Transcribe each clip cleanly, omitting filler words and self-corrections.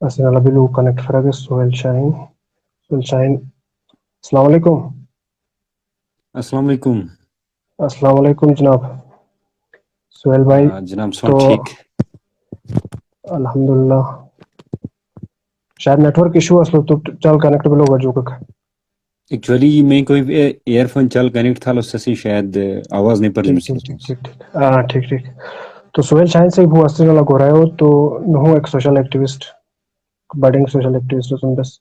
Así la bilu connect فرق سہیل شاہین السلام علیکم. السلام علیکم. السلام علیکم جناب سہیل بھائی. جناب تو سن ٹھیک. الحمدللہ شاید نیٹ ورک ایشو اسلو تو چل کنیکٹبل ہوگا جو کا ایکچولی میں کوئی ایئر فون چل کنیکٹ تھا اس سے شاید آواز نہیں پر ٹھیک ٹھیک ٹھیک ٹھیک ٹھیک ہاں ٹھیک ٹھیک. تو سہیل شاہین سے وہ اصلی والا گو رہا ہو تو نو ایک social activist budding social activist بس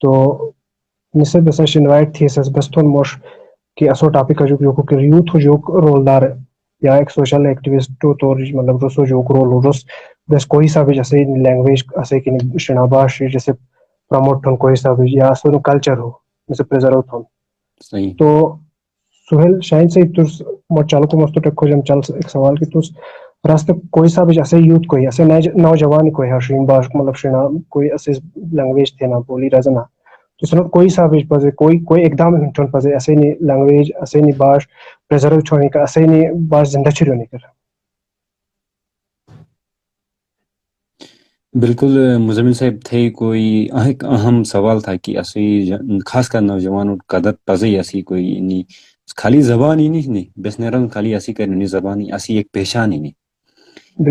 تو نسبت بس انوائٹ تھی اس بس تھون موش کہ اسو ٹاپک جو یوتھ جو رول دار یا ایک سوشل ایکٹیوسٹ طور مطلب رسو جو رول ہو رس بس کوئی سا بھی جیسے لینگویج اسے کہ شناباش جیسے پروموٹ تھون کوئی سا بھی یا سو کلچر ہو جیسے پرزرو تھون صحیح. تو سہیل شاہین سے چل کو مست ٹکو جم چل ایک سوال کہ تس راستے کوئی سا بھی ایسے یوتھ کوئی ایسے نوجوان کوئی ہے شرین باش مطلب شنا کوئی ایسے لینگویج تھے نا بولی رزنا تو سن کوئی سا بھی پزے کوئی اقدام چھون پزے ایسے نہیں لینگویج ایسے نہیں باش پرزرو چھوڑنے کا ایسے نہیں باش زندہ چھڑ نہیں کر. بالکل مزمل صاحب تھے کوئی ایک اہم سوال تھا کہ اسی خاص کر نوجوانوں قدر پزی ایسی کوئی نہیں خالی زبان ہی نہیں بس نیرن خالی ایسی کرنی زبان ہی ایسی ایک پہچان ہی نہیں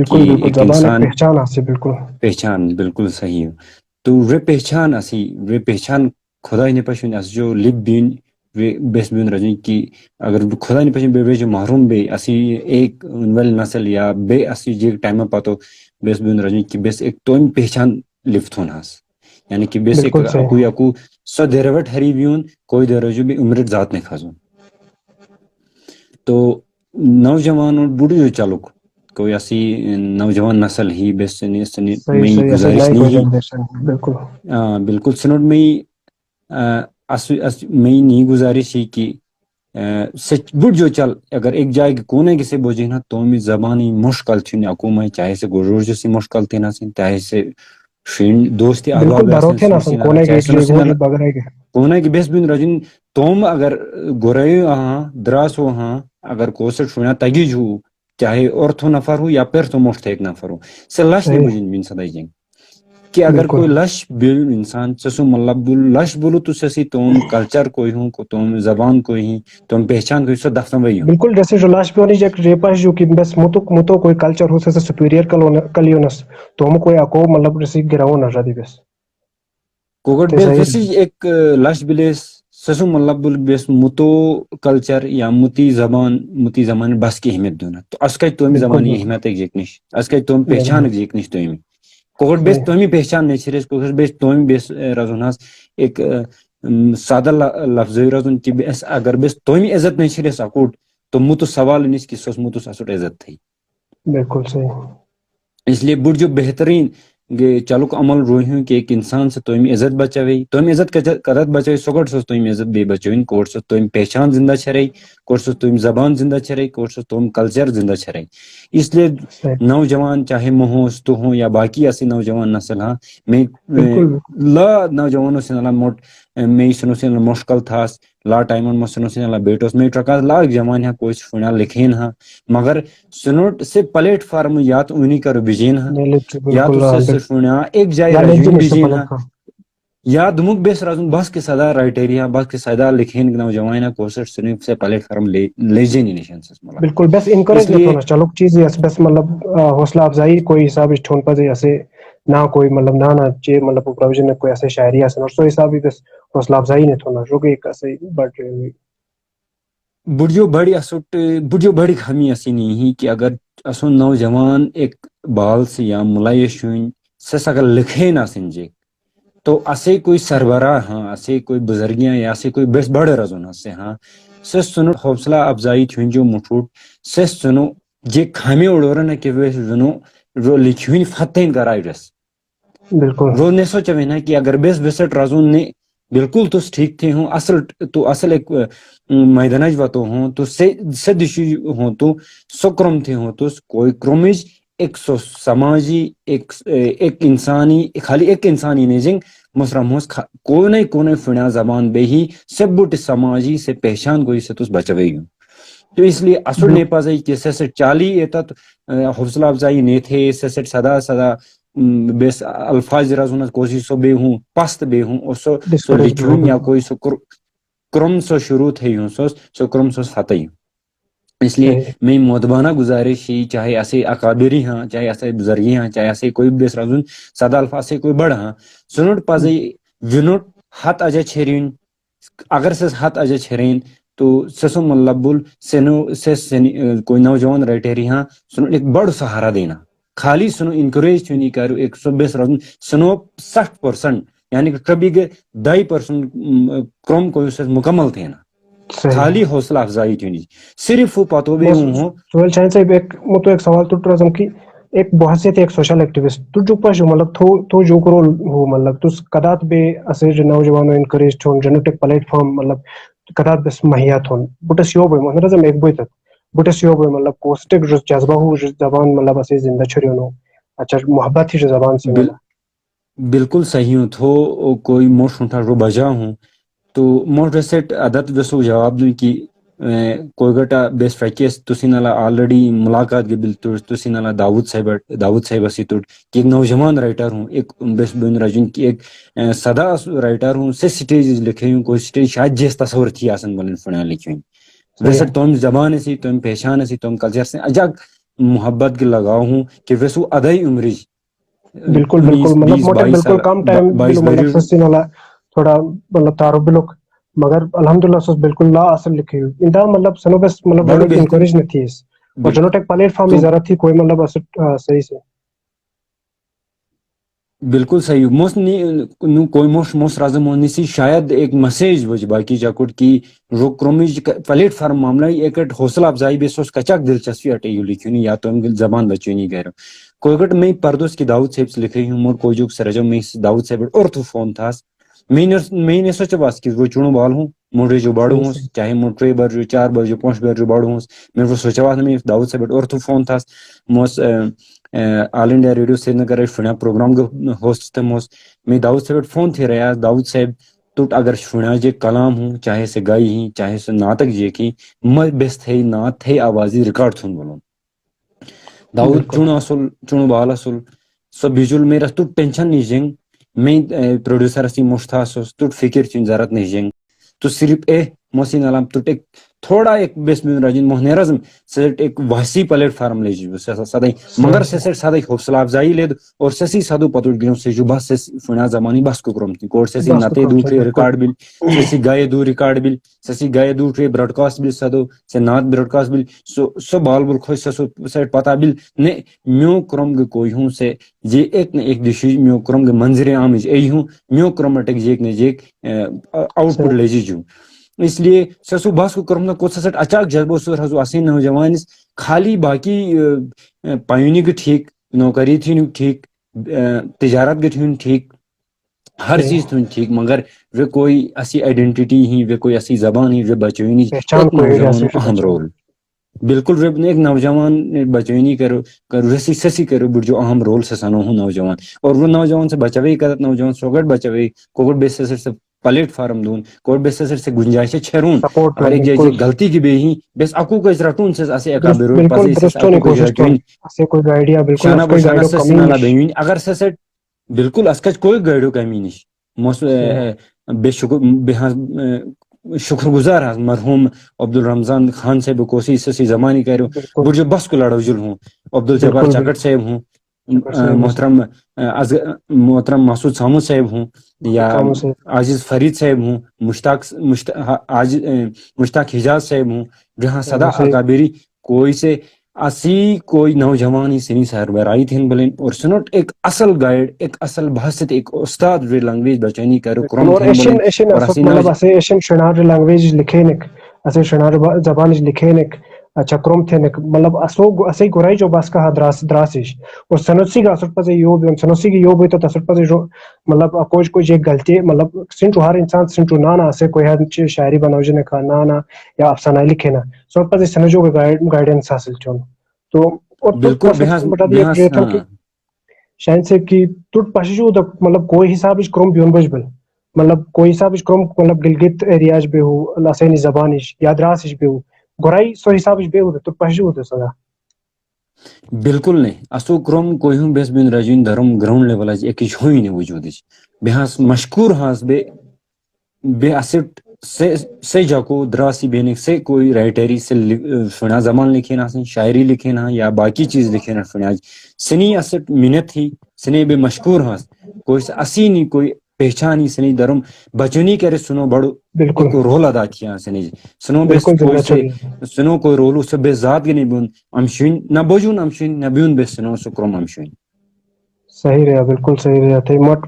کہ بالکل بالکل ایک زبان ایک انسان پہچان آسی بالکل پہچان بالکل صحیح. تو وہ پہچان اسی وہ پہچان خدا ہی نہیں پشن اس جو لب بین بیس بین رجی کی اگر خدا نہیں پشن بے جو محروم بے اسی ایک ول نسل یا بے اسی جی ٹائم پاتو بیس بین رجی کی بیس ایک توم پہچان لفت ہون ہاس یعنی کہ بیس ایک بالکل صحیح اکو سو دیروٹ ہری بیون کوئی دیروجو بھی عمرت ذات نہیں خزون. تو نوجوان اور بوڑھی جو چالک کوئی ایسی نوجوان نسل ہی بس صحیح میں صحیح ایسے گزارش نئی کوئی نہیں جنریشن بالکل بالکل سنوٹ میں میں نہیں گزارش ہی کہ سچ بڑھ جو چل اگر ایک جائے کہ کونے کسے بوجھے نا تو میں زبانی مشکل تھی حکومت چاہے سے گرور جیسی مشکل تھی نہ سن چاہے سے فرینڈ دوست بالکل احباب دارو تھے نا سن سنوسی نالا کونے چاہے کی سنوسی وہ نالا بغرے کے کونے کی بیس بین رجن توم اگر گرے ہاں دراس ہو ہاں اگر کوسٹ شونا تگی جو چاہے اور تو نفر ہو یا پھر تو مفت ایک نفر ہو سے لش نہیں صحیح بجن بین سدائی جنگ کہ اگر بالکل کوئی لش بل انسان سسو مطلب لش بولو تو سسی توم کلچر کوئی ہوں توم زبان کوئی ہی توم پہچان کوئی سو دفتر وہی ہوں بالکل جیسے جو لاش پہ ریپاش جو کہ بس متو کوئی کلچر ہو سکتا سپیریئر کلیونس تو ہم کوئی اکو مطلب جیسے گراؤں نہ شادی بس کوگٹ تے بیس صحیح ویسی ایک لش بلیس سسو مطلب بیس متو کلچر یا متی زبان بس کی اہمیت دونا تو اس کا تومی بالکل زبانی بالکل اہمیت ایک جیکنش اس کا توم بالکل پہچان جیکنش تومی کوگٹ بیس صحیح تومی پہچان نہیں چھریس کوگٹ بیس تومی بیس رزوناس ایک سادہ لفظ رزون کہ بیس اگر بیس تومی عزت نہیں چھریس اکوٹ تو متو سوال نہیں کہ سوس متو ساسوٹ عزت تھی بالکل صحیح اس لیے بڑھ جو بہترین چلک عمل روح کہ ایک انسان سے توم عزت بچاوی توم عزت کرت بچاوی سگٹ سوس توم عزت بے بچوین کوٹ سوس توم پہچان زندہ چھرے کوٹ سوس توم زبان زندہ چھرے کوٹ سوس توم کلچر زندہ چھرے. اس لیے صحیح نوجوان چاہے مہوس تو ہوں یا باقی ایسی نوجوان نسل ہاں میں بالکل بالکل لا نوجوانوں سے نالا موٹ میں سنو سے مشکل تھاس لا ٹائمن میں سنو سے بیٹوس میں ٹرکا لا جوان ہاں کوئی فنا لکھین ہاں مگر سنوٹ سے پلیٹ فارم یا تو انہیں کر بجین ہاں یا تو سے فنا ایک جائے یا رجوین لیجنس بجین پلیٹ ہاں فارم یا دمک بیس رازون بس کے سدا رائٹیریا بس کے سدا لکھین نوجوان کوسٹ سنف سے پلیٹ فارم لیجین نشان بالکل بس انکریج نہیں ہونا چلو چیز بس مطلب حوصلہ افزائی کوئی حساب ٹھون پہ ایسے نہ کوئی مطلب نہ چ مطلب پرویژن کوئی ایسے شاعری سو حساب بھی بس حوصلہ افزائی نہیں تھونا جو کہ ایسے بٹ بڑھو بڑی اسٹ بڑھو بڑی خمی ایسی نہیں ہی کہ اگر اسو نوجوان ایک بال سے یا ملائش ہوئی سس اگر لکھے نہ سنجے تو اسے کوئی سربراہ ہاں اسے کوئی بزرگیاں یا اسے کوئی بس بڑے رزون سے ہاں سس سنو حوصلہ افزائی تھن جو مٹھوٹ سس سنو یہ خامی اڑور نا کہ ونو رو لکھوین فتح کرائے رس بالکل رو نے سوچا نا کہ اگر بیس بسٹ رزون نے بالکل تو ٹھیک تھے ہوں اصل تو اصل ایک میدانج و تو ہوں تو سدشی ہوں تو سکرم تھے ہوں تو کوئی کرمج ایک سماجی ایک انسانی خالی ایک انسانی نہیں جنگ مسرم کونے فنا زبان بے ہی سب بٹ سماجی سے پہچان گوئی سے تس بچوئی گو تو اس لیے اصل نہیں پاس کہ سہ چالی ایت حوصلہ افزائی نہیں تھے سہ سدا بیس الفاظ رزون کوشش سو بے ہوں پست بے ہوں اور سو Discourage بھی لکھون یا ہوگا. کوئی سو کرم سو شروع تھی ہوں سو کرم سو فتح. اس لیے صحیح. میں مودبانہ گزارش ہی چاہے اسے اکابری ہاں چاہے اسے بزرگی ہاں چاہے اسے کوئی بیس رزون سدا الفاظ سے کوئی بڑھ ہاں سنوٹ پزی ونوٹ ہت اجا چھرین اگر سے ہت اجا چھرین تو سسو ملبل سنو سے کوئی نوجوان رٹیری ہاں سنو ایک بڑ سہارا دینا خالی سنو انکریج تھی کرو ایک سو بیس رزون سنو 60% یعنی کہ کبھی گئے 2% کرم کو مکمل تھے نا صحیح. خالی حوصلہ افزائی تھی صرف وہ پتو بھی ہوں سہیل شاہین صاحب ایک سوال تو رزم کی ایک بحثیت ایک سوشل ایکٹیوسٹ تو جو پاش مطلب تو جو کرو ہو مطلب تو کدات بے اسے جو نوجوانوں انکریج تھون جنوٹک پلیٹ فارم مطلب کدات بس مہیا تھون بٹس یو بے مطلب رزم ایک بوئی تک بٹس یو بے مطلب کوسٹک جو جذبہ ہو جو زبان مطلب اسے زندہ چھریونو اچھا محبت ہی جو زبان سے والا. بالکل صحیح ہوں تو کوئی موش اٹھا رو بجا ہوں تو موش ریسٹ عدت وسو جواب دوں کہ کوئی گٹا بیس فیکیس تسی نالا آلریڈی ملاقات کے بل تسی نالا داؤد صاحب اسی توٹ کہ ایک نوجوان رائٹر ہوں ایک بیس بین رجن کی ایک سدا رائٹر ہوں سے سٹیج لکھے ہوں کوئی سٹیج شاید جیس تصور تھی آسن بلن فنیا لکھے ہوں صحیح. ویسے تم زبان سی تم پیشان سی تم کلچر سے اجاگ محبت کے لگاؤ ہوں کہ ویسو ادائی عمریج بالکل بالکل 19 مطلب 20 موٹے 22 بالکل سال کم ٹائم 22 مطلب بری سستی والا تھوڑا مطلب تعارف بلوک مگر الحمدللہ سس بالکل لا اصل لکھی ہوئی اندا مطلب سنو بس مطلب بڑو ونٹ بہتر انکریج نہ تھی اس اور جنوٹ ایک پلیٹ فارم کی تو ضرورت تھی کوئی مطلب صحیح سے بالکل صحیح موس نی کوئی موس رازم سی شاید ایک میسیج بج باقی جاکٹ کی رو کرومج پلیٹ فارم معاملہ ایک حوصلہ افزائی بے سوس کچاک دلچسپی اٹے یو لکھنی یا تو زبان بچونی گھر کوئی میں پردوس کی داؤد صاحب لکھ رہی ہوں مور کوئی جو سرجو میں داؤد صاحب اور تو فون تھا میں نے سوچا بس کہ وہ چونو بال ہوں موڑے جو باڑو صحیح ہوں صحیح چاہے مو 3 برجو 4 برجو 5 برجو باڑو ہوں میں وہ سوچا بس میں داؤد صاحب اور تو فون تھا موس آل انڈیا ریڈیو سری نگر فنا پروگرام ہوسٹ تموس میں داؤد صاحب فون تھے رہا داؤد صاحب تو اگر شنا جے کلام ہوں چاہے سے گائی ہی چاہے سے ناطک جے کی مر بیس تھے نات تھے آوازی ریکارڈ تھون بولوں داؤد بالکل چون اصل چون بال اصل سو ویژول میرا تو ٹینشن نہیں جنگ میں پروڈیوسر اسی مشتھا سوس تو فکر چن ضرورت نہیں جنگ تو صرف موسین علام تو ایک تھوڑا ایک بیس میں راجن موہن رزم سیٹ ایک وحسی پلیٹ فارم لے جی سدائی صحیح مگر سے صحیح سدائی حوصلہ افزائی لید اور سسی سدو پتو گنو سے جو بس فنا زمانی بس کو کرم کوڑ سسی بس نتے حکم سے دوٹرے بالکل ریکارڈ بل سسی گائے دو ریکارڈ بل سسی گائے دوٹرے براڈ کاسٹ بل سدو سے نات براڈ کاسٹ بل سو بال بل خوش سو سیٹ پتہ بل نے میو کرم گ کوئی ہوں سے جے ایک نہ ایک دشی میو کرم گ منظر عام ای ہوں میو کرمٹک جیک نے جیک آؤٹ پٹ صحیح لے جی اس لیے سسو باس کو کرم کو سٹ اچاک جذبو سر حضو اسین نوجوانس خالی باقی پائونی کے ٹھیک نوکری تھی ٹھیک تجارت گھن ٹھیک ہر صحیح چیز تھی ٹھیک مگر وہ کوئی اسی آئیڈینٹی ہی وہ کوئی اسی زبان ہی وہ بچوئی پہچان ایک کوئی ایریا نوجوان سے جو اہم بچوں رول بالکل رب نے ایک نوجوان بچوئی کرو سسی کرو بٹ جو اہم رول سے سنو ہوں نوجوان اور وہ نوجوان سے بچوے کرت نوجوان سوگٹ بچوے کوکٹ بیس سے پلیٹ فارم دون کوٹ بیس سے گنجائش چھرون سپورٹ اگر دون ایک بالکل جائے غلطی کی بے ہی بس اکو کا رٹون سے اسے اکا درست بیروٹ بالکل پاس درستوں اکو نے کا کوشش تو جوین اسے کوئی گائیڈیا بالکل شانہ اس کوئی بشانہ گائیڈو سے کمی نالا نش بین اگر سے بالکل اس کچ کوئی گاڑیو کمی نش موس صحیح بے شکر شکر گزار مرحوم عبد الرمضان خان صاحب کوسی سسی زمانی کرو بالکل بٹ جو بس کو لڑو جل ہوں عبد الجبار بالکل چکٹ بالکل صاحب ہوں چکر صاحب ہو محترم محترم مسعود سامو صاحب ہوں یا کاموں سے عاجز فرید صاحب ہوں مشتاق حجاز صاحب ہوں جہاں صدا سے اکابری کوئی سے اسی کوئی نوجوان ہی سنی سربرائی تھین بلین اور سنوٹ ایک اصل گائیڈ ایک اصل بحثت ایک استاد لینگویج بچانی کرو بالکل کرم اور تھین بلین ایشین اور اسی مطلب اسے ایشین شنار لینگویج لکھے نک اسے شنار زبان لکھے نک اچھا کرم تھے نک مطلب اسے گرائی جو بس کا دراسش اور سنوسی کا اثر پذ یہ سنوسی کی یہ تو اثر پذ مطلب کوئی ایک غلطی مطلب سنچو ہر انسان سنچو نانا سے کوئی شاعری بنوج کا نانا یا افسانہ لکھے نا سو پہ سمجھو گائیڈنس حاصل چون تو اور بالکل بتا دیے بحث پریتم کی شاہین سے کی ٹ پش مطلب کوئی حساب کرم بیون بج بل مطلب کوئی حساب کرم مطلب گلگت ایریاز بہ لسانی زبان یادراس بہ گرائی سو حساب بہ تو پش سا بالکل نہیں اسو کرم کوئی ہوں بیس بین رجین دھرم گراؤنڈ لیول ایک ہوئی نہیں وجود بہس مشکور ہاس بے اسٹ سے جاکو دراسی بینک سے کوئی رائٹری سے فنا زمان لکھے نا شاعری لکھے نا یا باقی چیز لکھے نا فناج سنی اسٹ منت ہی سنی بے مشکور ہاس کوئی اسی نہیں کوئی پہچان ہی سنی درم بچونی کرے سنو بڑو بالکل ایک رول ادا کیا سنی سنو بیس بالکل کوئی ذمہ سے چڑھی سنو کوئی رول اس سے بے ذات کے نہیں بون امشین نہ بوجون امشین نہ بیون بیس سنو سکرم امشین صحیح رہا بالکل صحیح رہا تھے مٹ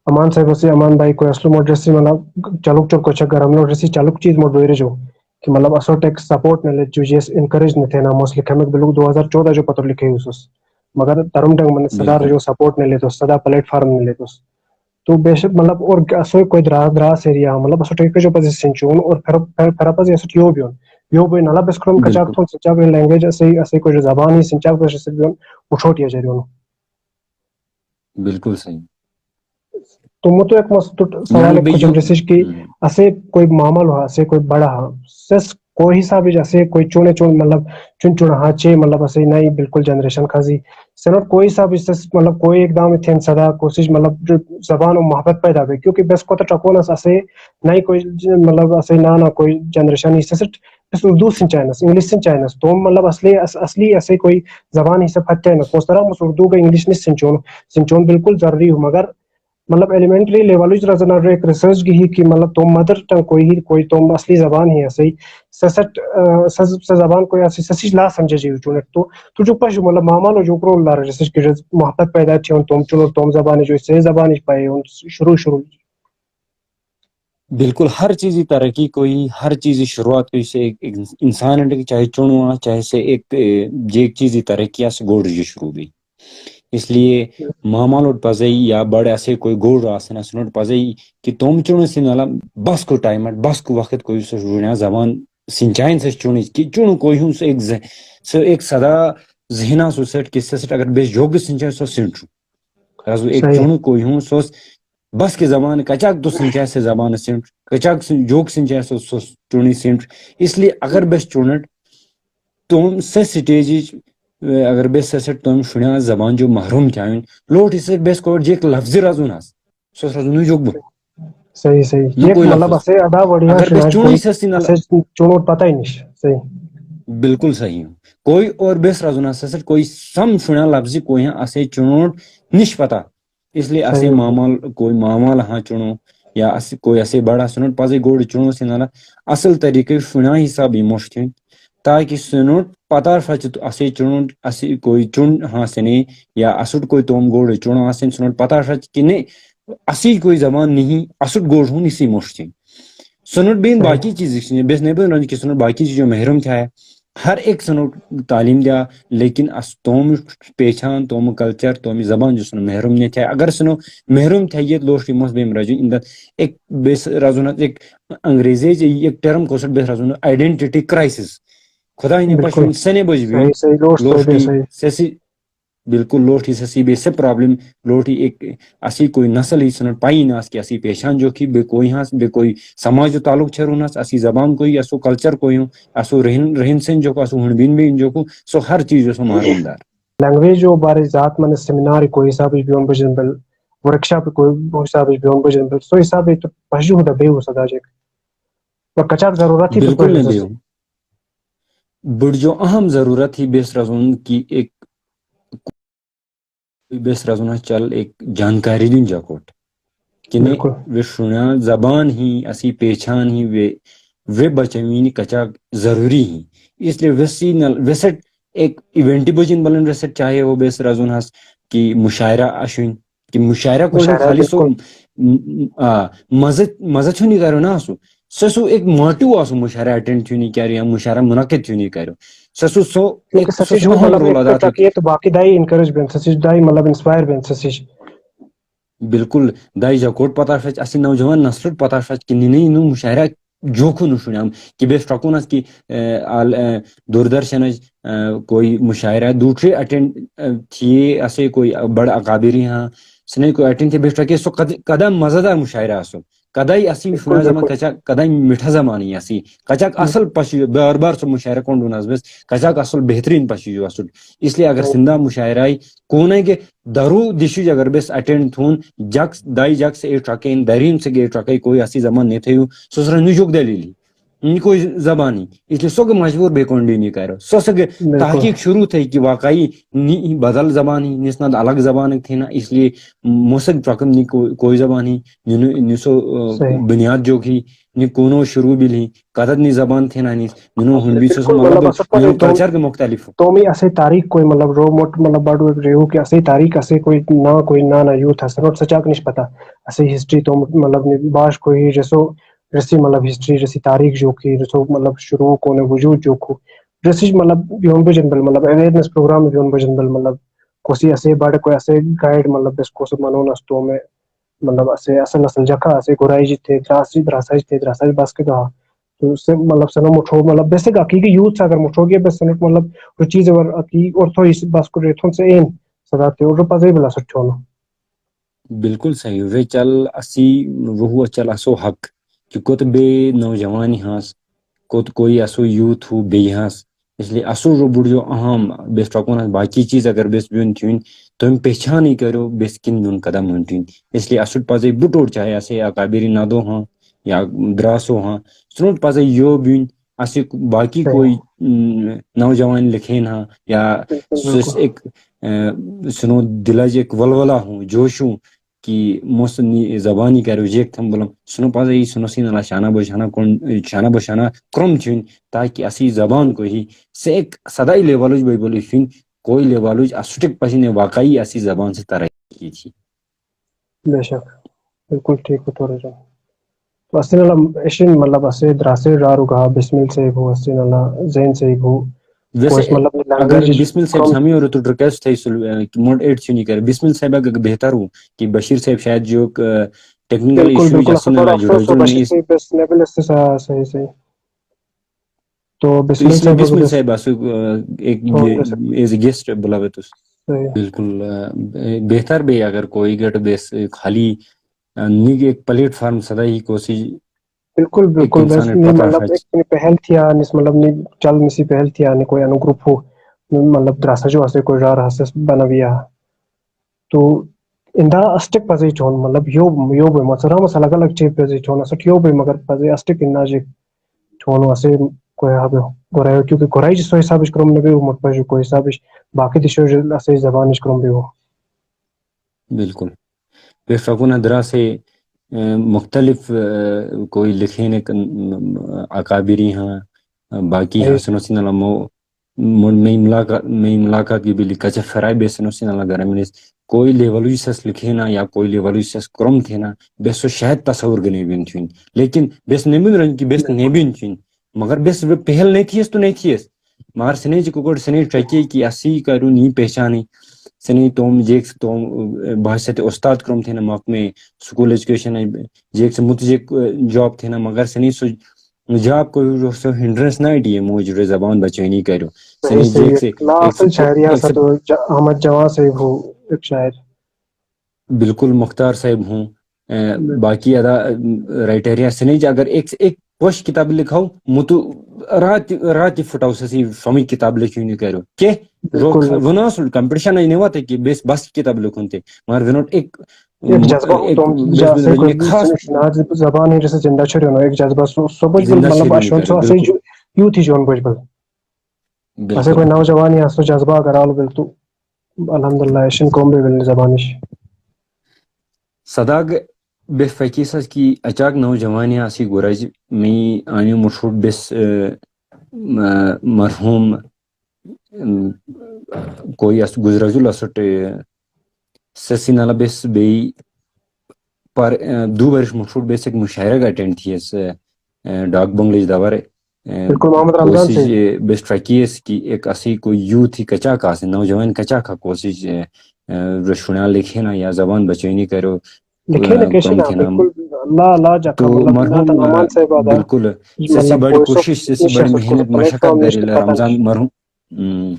امان صاحب سے امان بھائی کو اسلو موڈریسی مطلب چلک چل کو چکر ہم لوگ چلک چیز موڈ ویرے جو کہ مطلب اسو ٹیک سپورٹ نہ جو انکریج نہ تھے نا موسٹلی کھمک بلک 2014 جو پتر لکھے اس مگر ترم ڈنگ من سدا بالکل جو سپورٹ نہیں لیتے سدا پلیٹ فارم نہیں لیتے تو بے شک مطلب اور اسو کوئی دراز ایریا مطلب اسو ٹیک جو پوزیشن چون اور پھر پز یہ یو بیون یو بو نالا بس کرم کچاک بالکل تھون سچا لینگویج اسے کوئی زبان ہی سنچا اٹھوٹیا جائے بالکل صحیح تو مت ایک مست سوال یعنی ایک بے کچن ریسیش کی اسے کوئی معامل ہوا اسے کوئی بڑا ہا سس کوئی حساب جیسے کوئی چونے چون مطلب چن چن ہاچے مطلب اسے نہیں بالکل جنریشن خاصی سر کوئی سا بھی مطلب کوئی ایک دام اتن سدا کوشش مطلب جو زبان و محبت پیدا ہوئی کیونکہ بس کو تو ٹکوناس اسے نہیں کوئی مطلب اسے نہ کوئی جنریشن اردو سنچائنس انگلش سنچائنس تو مطلب اصلی ایسے کوئی زبان ہی سے پھتے نا اس طرح اردو کا انگلش نہیں سنچون بالکل ضروری ہو مگر مطلب ایلیمنٹری لیول ایک ریسرچ کی ہی کہ مطلب تو مدر ٹنگ کوئی تو اصلی زبان ہی ایسے سسٹ زبان کوئی ایسی سسیج لا سمجھے جی تو جو پش مطلب ماما جو لار محبت پیدا تم چن تم زبان جو سے زبان پائے شروع بالکل ہر چیز ترقی کوئی ہر چیز شروعات کوئی سے انسان چاہے چنوا چاہے سے ایک چیز ترقی سے گوڑ یہ شروع بھی اس لیے ماما لوٹ پزئی یا بڑے ایسے کوئی گوڑ آسن سنوٹ پزئی کہ تم چون سے نالا بس کو ٹائم بس کو وقت کوئی سا رونیا زبان سنچائن سے چون کہ چون کوئی ہوں سے ایک سدا ذہنا سو سیٹ کہ سیٹ اگر بیس یوگ سنچائن سو سنٹو رضو ایک صحیح چون کوئی ہوں سوس بس کے زبان کچاک تو سنچائے سے زبان سنٹ کچاک جوک سنچائے سو چونی سنٹ اس لیے اگر بس چونٹ تم سے سٹیج اگر بس سے تم شنیا زبان جو محروم کیا لوٹ اس بس کو جی ایک لفظ رزون سوس رزون جوک بو صحیح صحیح نہ یہ کوئی مطلب لفظ اسے ادا بڑھیا اگر بس شناج چونی کوئی سستی نہ اسے چونوٹ پتہ ہی نہیں صحیح بالکل صحیح ہوں کوئی اور بیس رزونا سے کوئی سم شنیا لفظی کوئی اسے چونوٹ نش پتہ اس لیے اسے صحیح مامال کوئی مامال ہاں چنو یا کوئی ایسے بڑا سنوٹ پزے گوڑ چنو سے نالا اصل طریقے شنیا حساب یہ مشکل تاکہ سنوٹ پتہ فچ اسے چنوٹ اسے کوئی چن ہاں سنے یا اسٹ کوئی توم گوڑ چنو آسن سنوٹ پتہ فچ کہ نہیں اسی کوئی زبان نہیں اسٹ گوڑ ہوں اسی مشکل سنوٹ بین صحیح باقی چیز بیس نہیں کہ سنوٹ باقی چیز جو محروم تھا ہے ہر ایک سنوٹ تعلیم دیا لیکن توم پہچان توم کلچر توم زبان جو سن محروم نہیں تھا اگر سنو محروم تھا یہ لوش مس بیم رجو ان ایک بیس رزون ایک انگریزی ایک ٹرم کو بیس رزون آئیڈینٹی کرائسس خدا نے بالکل پشون سنے بج بین صحیح صحیح لوٹس تو بھی لوشٹی صحیح سیسی بالکل لوٹی سسی بے سے پرابلم لوٹی ایک اسی کوئی نسل ہی سن پائی ناس کہ اسی پیشان جو کہ بے کوئی ہاں بے کوئی سماج تعلق چھروناس اسی زبان کوئی اسو کلچر کوئی ہوں اسو رہن سن جو کو اسو ہن بین بین جو کو سو ہر چیز جو سو محروم دار لینگویج جو بارے ذات من سیمینار کوئی حساب بجن بل ورک شاپ کوئی حساب بجن بل سو حساب پہجو ہوتا بے ہو سدا جے کچاک ضرورت ہی تو بالکل پڑ نہیں بیو بڑ جو اہم ضرورت ہی بیس رزون کی ایک بیس رزونا چل ایک جانکاری دن جاکوٹ کہ بالکل وشنیا زبان ہی اسی پہچان ہی و بچوین کچا ضروری ہی اس لیے ویسی ویسٹ ایک ایونٹ بجن بلن ویسٹ چاہے وہ بیس رزون ہس کہ مشاعرہ اشن کہ مشاعرہ کو خالی سو بالکل مزہ نہیں کرو نا سو سو ایک موٹو آسو مشاعرہ اٹینڈ کیوں نہیں کرو یا مشاعرہ منعقد کیوں نہیں کرو سو کیونکہ ایک سچ جو اہم مطلب رول ایک تو ادا تھو چاہیے تو باقی دائی انکریج بن سچ دائی مطلب انسپائر بن سچ بالکل دائی جکوٹ پتہ فچ اسی نوجوان نسل پتہ فچ کہ نہیں نو مشاعرہ جوکھو نو شنیام کہ بیس ٹکون کہ دوردرشن کوئی مشاعرہ دوسرے اٹینڈ تھے اسے کوئی بڑا اکابری ہاں سنے کوئی اٹینڈ تھے بیس ٹکے سو قدم مزیدار مشاعرہ اسو کدائی اسی بالکل شونا زمان بالکل کچا کدائی میٹھا زمانی اسی کچاک اصل پشی بار بار سو مشاعرہ کونڈون از بس کچاک اصل بہترین پشی جو اصل اس لیے اگر سندہ مشاعرہ کونے کے درو دشی اگر بس اٹینڈ تھون جکس دائی جکس اے ٹرکین درین سے گے ٹرکے کوئی اسی زمان نہیں تھے سسرا نجوک دلیلی نی کوئی زبانی اس لیے سو مجبور بے کونڈی نہیں کرو سو سگے بالکل تحقیق شروع تھے کہ واقعی نی بدل زبانی نسند الگ زبان تھی نا اس لیے موسک ٹرکم نی کوئی زبانی نسو صحیح بنیاد جو کی نی کونو شروع بھی لی قدر نی زبان تھی نا ننو ہن بھی سو بالکل مطلب اصل پر ننو کلچر کے مختلف تو میں اسے تاریخ کوئی مطلب رو موٹ مطلب بڑو ریو کہ اسے تاریخ اسے کوئی نہ یوتھ ہس روٹ سچاک نہیں پتا اسے ہسٹری تو مطلب باش کوئی رسو رسی مطلب ہسٹری رسی تاریخ جو کی رسو مطلب شروع کونے وجود جو کو رسی مطلب بیون بجن مطلب اویئرنس پروگرام بیون بجن مطلب کوسی اسے بڑ کوئی اسے گائیڈ مطلب اس کو منون استو میں مطلب اسے اصل اصل جگہ اسے گورائی جتھے دراسی دراساج تھے دراساج بس کے کہا تو اس سے مطلب سن مٹھو مطلب بیسک حقیقی یوتھ اگر مٹھو گے بس سنت مطلب وہ چیز اور تو اس بس کو ریتھون سے این سدا تے اور پزے بلا سچو بالکل صحیح وے چل اسی وہ چل اسو حق کہ کت بے نوجوان ہاس کت کوئی اسو یوتھ ہو بے ہاس اس لیے اسو رو بڑ جو اہم بیس ٹرکون باقی چیز اگر بیس بیون تھین تم پہچان ہی کرو بیس کن دون قدم ہنٹین اس لیے اسو پزے بٹوڑ چاہے اسے اکابری نادو ہاں یا دراسو ہاں سنوٹ پزے یو بین اسے باقی صحیح کوئی نوجوان لکھین ہاں یا بالکل سس بالکل ایک سنو دلج ایک ولولہ ہوں جوش ہوں کہ موسنی زبانی کرو جیک تھم بولم سنو پازے سنو سین اللہ شانہ بشانہ کون شانہ بشانہ کرم چین تاکہ اسی زبان کو ہی سے ایک صدائی لیولوج بے بولی فین کوئی لیولوج اسٹک پسینے واقعی اسی زبان سے ترقی کی تھی بے شک بالکل ٹھیک ہو تو رہا وسین اللہ اشین مطلب اسے دراسے دارو کہا بسمل سے ہو وسین اللہ زین سے ہو ویسے کوئی مطلب اگر لینگویج بسمل صاحب فرام سمی اور تو ریکویسٹ ہے موڈ ایڈ چنی کر بسمل صاحب اگر بہتر ہوں کہ بشیر صاحب شاید جو ٹیکنیکل بالکل ایشو بالکل جسن تھوڑا اللہ افسوس ہو جڑوجل بشیر نہیں سے بس نیبل سے صحیح صحیح تو بسمل اس لیے صاحب بسمل بس صاحب اسو ایک تھوڑا سا ایز اے گیسٹ بلاوے تو صحیح بالکل بہتر بھی اگر کوئی گٹ بیس خالی نیک ایک پلیٹ فارم سدا ہی کوسی بالکل ایک بالکل بس انسان نہیں پتہ مطلب ایک پہل تھی مطلب چل مسی پہل تھی کوئی گروپ ہو مطلب دراسا جو کوئی رہا بنویا تو اندا اسٹک پزی چون مطلب رامس الگ الگ چیز پزی چون مگر پزی اسٹک چون اسے گور کیونکہ گورائی سو حساب سے کوئی حساب باقی دشو زبان کروں بھی وہ بالکل بے فکون درا سے مختلف کوئی لکھین اکابری ہاں باقی صحیح حسن وسین علمو میں ملاقات کی بھی لکھا چ فرائیب بیسن اللہ گرم کوئی لیولو سس لکھے نا یا کوئی لیولو سس کرم تھے نا بیسو شاید تصور گنے بن چن لیکن بیس نمن رنگ کی بیس نیبن چن مگر بیس پہل نہیں تھیس تو نہیں تھیس مگر سنی ککٹ سنی ٹرکی کہ اسی کرو نی پہچانی سنی توم جیک توم بہت سے استاد کرم تھے نا محکمہ سکول ایجوکیشن جیک سے متجک جاب تھے نا مگر سنی سو جاب کو ہنڈرنس نہ ڈی موجود زبان بچینی کرو صحیح سنی صحیح جیک سے اصل شاعری ایک تو احمد جواں سے وہ ایک شاعر بالکل مختار صاحب ہوں باقی ادا رائٹریا سنیج اگر ایک پوش کتاب لکھاؤ متو رات پھٹاؤ سی فمی کتاب لکھو کرو کہ بالکل ون کمپٹیشن نہیں وات کہ بس کتاب لکھن تے مگر ونوٹ ایک جذبہ ہو تو خاص زبان ہے جیسے زندہ چھڑ ایک جذبہ سوچ بل زندہ مطلب شیرونی کرو بالکل یوتھ ہی چون بج بل ایسے بالکل کوئی نوجوان ہی سو جذبہ کرال بل تو الحمد للہ ایشین کوم بھی بل زبانش سداگ بے فقی سز کی اچاک نوجوان سی گرز میں آنی مشہور بس مرحوم کوئی گزرزل اسٹ سسی نالا بس بی پر دو برش مشہور بیس ایک مشاعرہ کا اٹینڈ تھی ڈاک بنگلش دور بالکل محمد رمضان کوشش سے بیسٹ ٹرکیس کی ایک اسی کوئی یوتھ ہی کچا کا نوجوان کچا کا کوشش رشنا لکھے نا یا زبان بچینی کرو لکھے نا کیسے کرم نا تھے نا بالکل لا تو جکا مطلب نہ مرحوم امان صاحب آدا بالکل سسی مطلب بڑی وائس آف کوشش سسی بڑی نشست کو محنت پلیٹ مشقت فارم در نشست پتہ رمضان مرحوم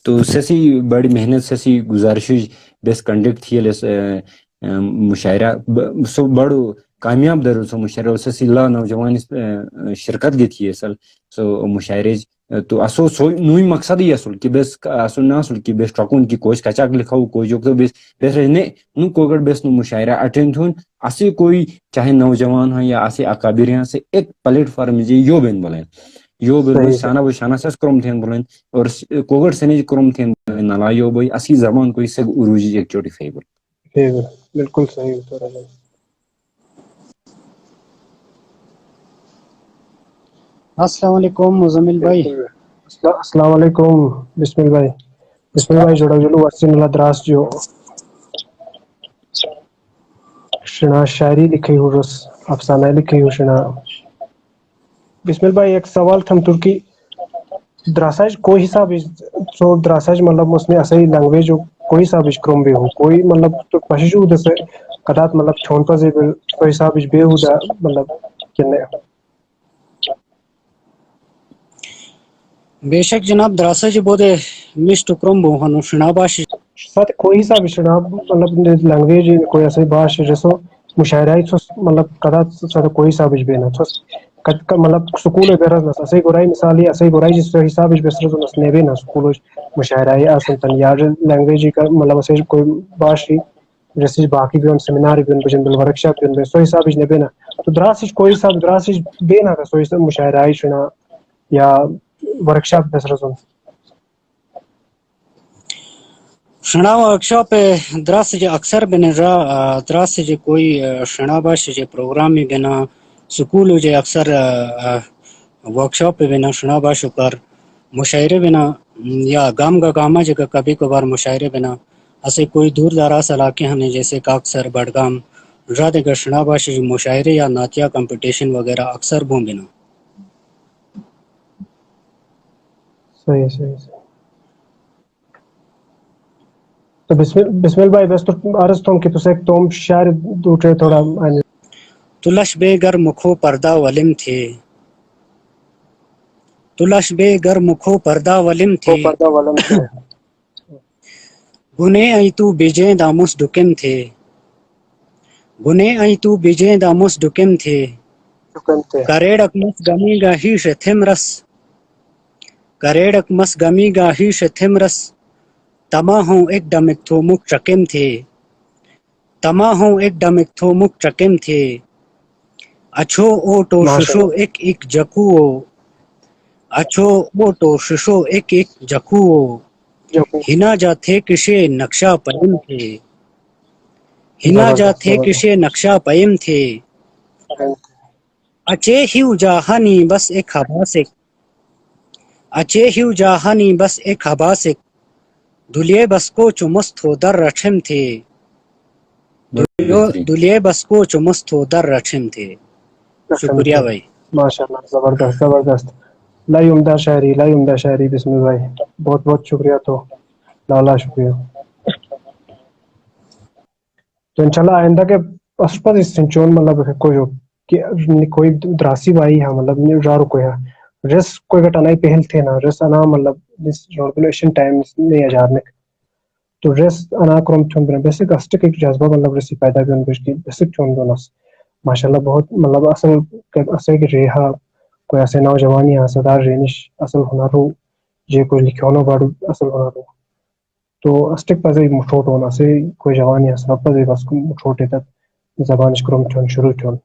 تو سسی بڑی محنت سسی گزارش بیس کنڈکٹ تھی مشاعرہ سو بڑو کامیاب در سو مشاعرہ سے سلا نوجوان شرکت گئی تھی اصل سو مشاعرے تو اسو سو نوئی مقصد ہی اصل کہ بس اسو نہ اصل کہ بس ٹرکون کی کوئی کچاک لکھاو کوئی جو تو بس بس نے نو کوگڑ بس نو مشاعرہ اٹینڈ ہون اسے کوئی چاہے نوجوان ہیں یا اسے اکابر ہیں سے ایک پلیٹ فارم جی یو بین بولیں یو بل شانہ و شانہ سے کرم تھین بولیں اور کوگڑ سنے کرم تھین نلا یو بھائی اسی زبان کوئی سے عروجی ایک چوٹی فیبل بالکل صحیح اتر ہے. السلام علیکم مزمل بھائی. السلام علیکم بسمل بھائی. بسمل بھائی جوڑا جلو واسطے نلا دراس جو شنا شاعری لکھی ہو رس افسانہ لکھی ہو شنا. بسمل بھائی ایک سوال تھم ترکی دراساج کوئی حساب سو دراساج مطلب اس نے اصلی لینگویج کوئی حساب کرم بھی ہو کوئی مطلب تو پشو دسے کدات مطلب چھون پزے کوئی حساب بے ہو دا مطلب کنے بے شک جناب دراسا جی بودے مش ٹکرم بو ہنو شناباش ساتھ کوئی حساب شنا مطلب لینگویج کوئی اصلی باش جسو مشاعرہ مطلب کدات ساتھ کوئی حساب بے نہ مطلب سکول غرض نہ اسی برائی مثالی اسی برائی جس حساب بسر نس نے بھی نہ سکول مشاعرہ اصل تن یار لینگویج کا مطلب اسی کوئی باشی جیسے باقی بھی سیمینار بھی ورک شاپ بھی سو حساب نے بھی نہ تو دراس کوئی حساب دراس بے نہ سو مشاعرہ شنا یا ورک شاپ بسر شنا ورکشاپ دراس جی اکثر بن را دراس جی کوئی شناباش جی پروگرامی بنا سکول جی اکثر ورکشاپ بنا شناباش پر مشاعرے بنا یا گام کا گاما جگہ کبھی کبھار مشاعرے بنا اسے کوئی دور دراز علاقے ہیں جیسے کاکسر بڑگام راد گر شناباش جی مشاعرے یا نعتیہ کمپٹیشن وغیرہ اکثر بوں بنا. صحیح صحیح صحیح. تو بسمل بھائی بس تو عرض تم کہ تو ایک تم شاعر دوٹے تھوڑا تلش بے گر مکھو پردہ ولم تھے تلش بے گر مکھو پردہ ولم کو تھے پردہ والم تھے گنے ای تو بیجیں داموس ڈکم تھے گنے ای تو بیجیں داموس ڈکم تھے چکنتے کریڑک مس گمی گا ہیش تھمرس کریڑک مس گمی گا ہیش تھمرس تما ہوں ایک ڈمک تھو مک چکم تھے تما ہوں ایک ڈمک تھو مک چکم تھے اچھو اوٹو ماشاء ششو اللہ ایک ایک جکو اچھو اوٹو ششو ایک ایک جکو جو ہنا جا تھے کشے نقشہ پیم تھے ہنا جا زبردست تھے کشے نقشہ پیم تھے اچے ہیو جاہانی بس ایک حباسک اچے ہیو جاہانی بس ایک حباسک دلیے بس کو چمست ہو در رچھم تھے بڑی بہترین. دلیے بس کو چمست ہو در رچھم تھے. شکریہ بھائی. ماشاء اللہ زبردست زبردست. لائی عمدہ شاعری بسم بھائی بہت بہت شکریہ تو لالا شکریہ. تو انشاءاللہ آئندہ کے اس پر اس چون مطلب کوئی کہ کوئی دراسی بھائی ہے مطلب جارو کوئی ہے رس کوئی گٹانا پہل تھے نا رس انا مطلب ریگولیشن ٹائم نہیں اجارنے تو رس انا کرم چون بنا بیسک اسٹک ایک جذبہ مطلب رسی پیدا کرن کچھ کی بیسک چون دونس ماشاءاللہ بہت مطلب اصل کے رہا کوئی ایسے نوجوانی صدار رینش اصل ہنرو جے کوئی لکھونو باڑو اصل ہنرو تو اسٹک پزے مٹھوٹ ہونا سے کوئی جوانی ہے پزے بس مٹھوٹے تک زبان کرم چون شروع چون.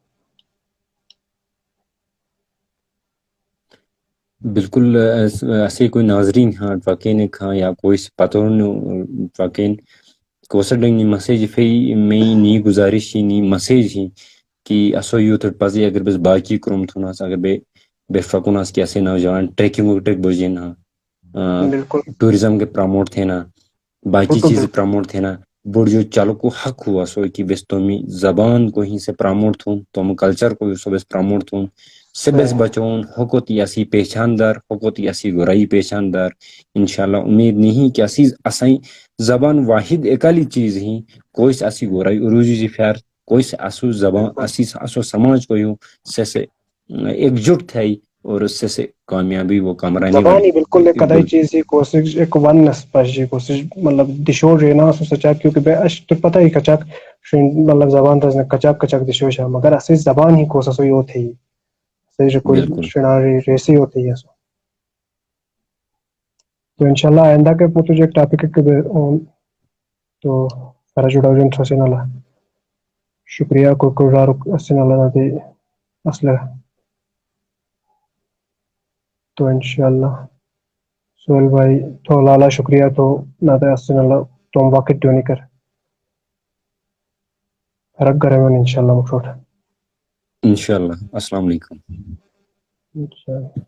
بالکل ایسے کوئی ناظرین ہاں واقعین کھاں یا کوئی پتون واقعین کوسر ڈنگی مسیج فی میں نی گزارش ہی نی مسیج ہی کہ اسو یوتھ پزی اگر بس باقی کرم تھوناس اگر بے فکوناس کی ایسے نوجوان ٹریکنگ ٹریک بوجین ہاں بالکل ٹورزم کے پروموٹ تھے نا باقی بالکل چیز بالکل پروموٹ تھے نا بڑھ جو چالو کو حق ہوا سو کہ بس تمی زبان کو ہی سے پروموٹ تھوں تم کلچر کو سو بس پروموٹ تھوں سے بس بچون حکوت یاسی پہچاندار حکوت یاسی گرائی پہچاندار انشاءاللہ امید نہیں کہ اسی اسائیں زبان واحد اکالی چیز ہی کوئی سے اسی گورائی عروجی جی فیار کوئی سے اسو زبان بالکل اسی اسو سماج کو یوں سے ایک جٹ تھائی اور اس سے کامیابی وہ کامرانی زبانی بالکل ایک کدائی گل چیز ہی کوشش ایک ون نس پش کوشش مطلب دشور رہنا سو سچا کیونکہ بے اش تو پتہ ہی کچاک مطلب زبان تز کچاک کچاک دشو شا مگر اسی زبان ہی کوسا سو یو تھی اسی کوئی بالکل شناری ریسی ہوتی ہے. تو انشاءاللہ آئندہ کے پوتو جو ایک ٹاپک ہے تو فرا جڑا جن تھا سینالا شکریہ کو کردار سینالا دی اصل. تو انشاءاللہ سہیل بھائی تو لالا شکریہ تو نہ سینالا تم واقع ڈیونی کر رگ کرے من انشاءاللہ مخصوص انشاءاللہ. السلام علیکم. انشاءاللہ.